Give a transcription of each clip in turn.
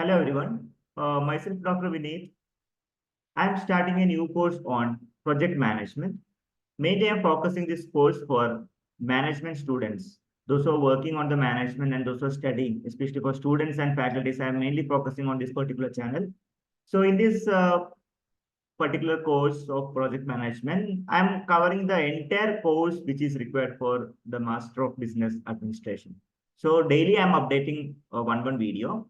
Hello everyone, myself Dr. Vineet. I am starting a new course on project management. Mainly I am focusing this course for management students, those who are working on the management and those who are studying, especially for students and faculties. I am mainly focusing on this particular channel. So in this particular course of project management, I am covering the entire course which is required for the Master of Business Administration. So daily I am updating one video.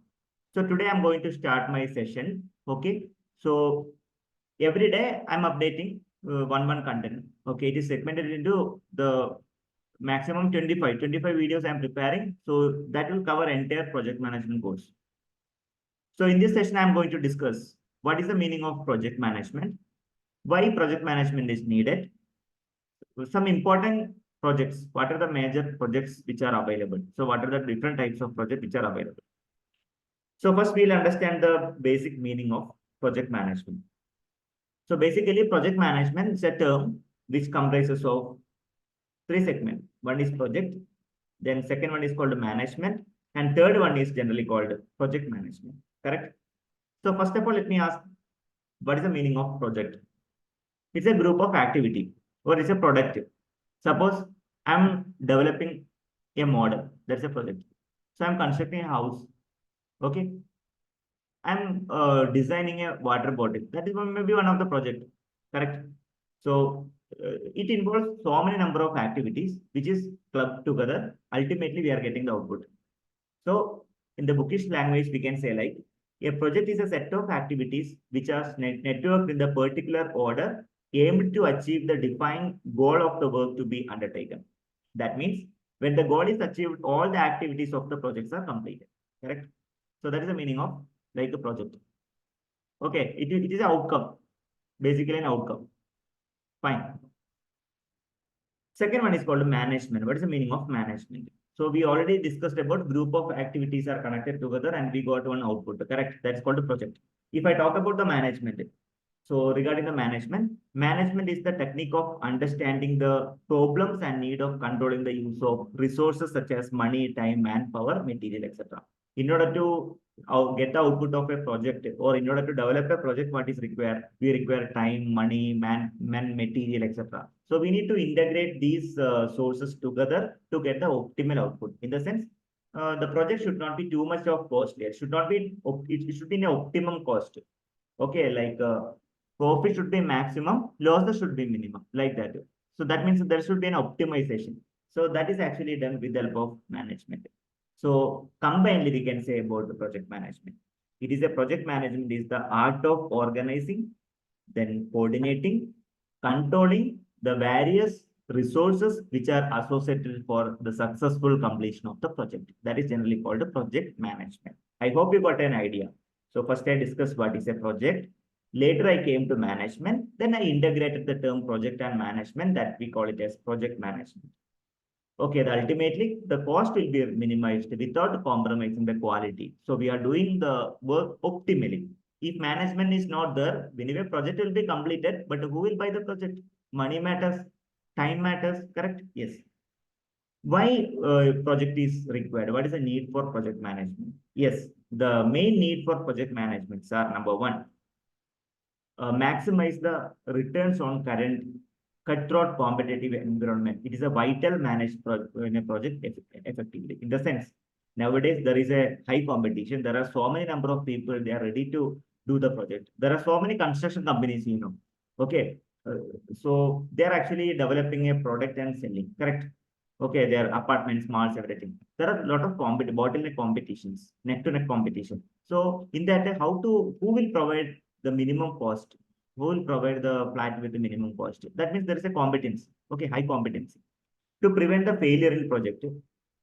So today I'm going to start my session. Okay. So every day I'm updating one content. Okay. It is segmented into the maximum 25 videos I'm preparing. So that will cover entire project management course. So in this session, I'm going to discuss what is the meaning of project management, why project management is needed, some important projects, what are the major projects which are available. So what are the different types of projects which are available. So first we'll understand the basic meaning of project management. So basically project management is a term which comprises of three segments. One is project, then second one is called management, and third one is generally called project management. Correct? So first of all, let me ask, what is the meaning of project? It's a group of activity or it's a product. Suppose I'm developing a model. That's a project. So I'm constructing a house. Okay. I'm designing a water bottle. That is maybe one of the project. Correct. So it involves so many number of activities which is clubbed together. Ultimately, we are getting the output. So in the bookish language, we can say like a project is a set of activities which are networked in the particular order aimed to achieve the defined goal of the work to be undertaken. That means when the goal is achieved, all the activities of the projects are completed. Correct? So that is the meaning of like a project. Okay, it is an outcome, basically an outcome. Fine. Second one is called management. What is the meaning of management? So we already discussed about group of activities are connected together and we got one output. Correct? That's called a project. If I talk about the management, so regarding the management is the technique of understanding the problems and need of controlling the use of resources such as money, time, manpower, material, etc. In order to get the output of a project or in order to develop a project, what is required? We require time, money, man material, etc. So we need to integrate these sources together to get the optimal output. In the sense, the project should not be too much of costly. It should not be. It should be an optimum cost. Okay, like profit should be maximum, losses should be minimum, like that. So that means there should be an optimization. So that is actually done with the help of management. So combinedly, we can say about the project management. It is a project management is the art of organizing, then coordinating, controlling the various resources which are associated for the successful completion of the project. That is generally called a project management. I hope you got an idea. So first I discussed what is a project. Later I came to management. Then I integrated the term project and management that we call it as project management. Okay, ultimately the cost will be minimized without compromising the quality. So we are doing the work optimally. If management is not there, anyway, project will be completed, but who will buy the project? Money matters, time matters, correct? Yes. Why project is required? What is the need for project management? Yes, the main need for project management are number one, maximize the returns on current cutthroat competitive environment. It is a vital managed in a project effectively. In the sense, nowadays there is a high competition. There are so many number of people, they are ready to do the project. There are so many construction companies, Okay. So they are actually developing a product and selling, correct? Okay, they are apartments, malls, everything. There are a lot of bottleneck competitions, neck to neck competition. So in that, who will provide the minimum cost? Who will provide the flat with the minimum cost? That means there is a competence, okay, high competency. To prevent the failure in project,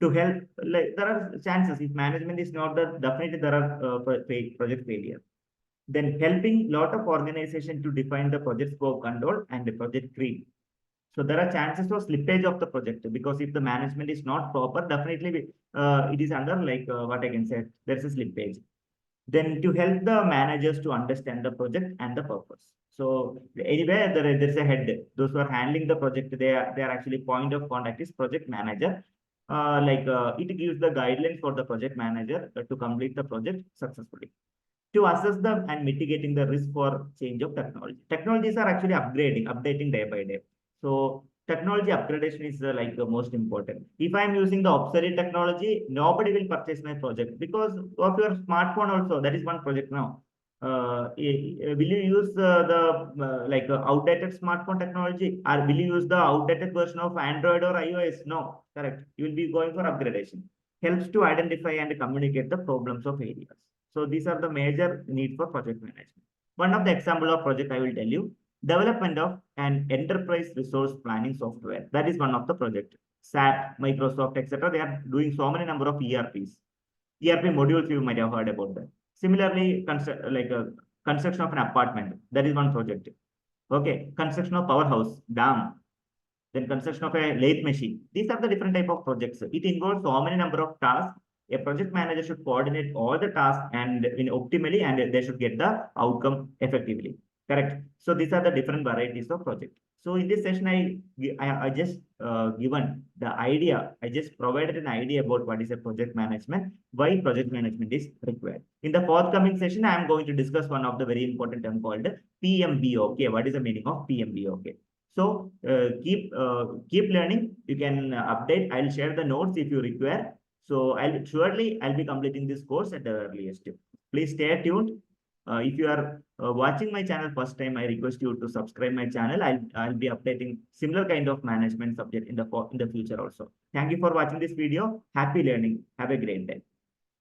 to help, like there are chances if management is not there, definitely there are project failure. Then helping lot of organization to define the project scope control and the project creep. So there are chances of slippage of the project because if the management is not proper, definitely it is under like what I can say, there's a slippage. Then to help the managers to understand the project and the purpose. So anyway, there's a head. Those who are handling the project, they are actually point of contact is project manager. it gives the guidelines for the project manager to complete the project successfully. To assess them and mitigating the risk for change of technology. Technologies are actually updating day by day. So technology upgradation is most important. If I'm using the obsolete technology, nobody will purchase my project because of your smartphone also. That is one project now. Will you use the outdated smartphone technology, or will you use the outdated version of Android or iOS? No, correct. You will be going for upgradation. Helps to identify and communicate the problems of areas. So these are the major need for project management. One of the example of project I will tell you, development of an enterprise resource planning software. That is one of the project. SAP, Microsoft, etc. They are doing so many number of ERPs. ERP modules you might have heard about that. Similarly, construction of an apartment. That is one project. Okay, construction of powerhouse, dam, then construction of a lathe machine. These are the different type of projects. It involves so many number of tasks. A project manager should coordinate all the tasks and in optimally, and they should get the outcome effectively. Correct. So these are the different varieties of project. So in this session, I just given the idea. I just provided an idea about what is a project management, why project management is required. In the forthcoming session, I am going to discuss one of the very important term called PMBOK. What is the meaning of PMBOK? So keep learning. You can update. I'll share the notes if you require. So I'll be completing this course at the earliest. Please stay tuned. If you are watching my channel first time, I request you to subscribe my channel. I'll be updating similar kind of management subject in the future also. Thank you for watching this video. Happy learning. Have a great day.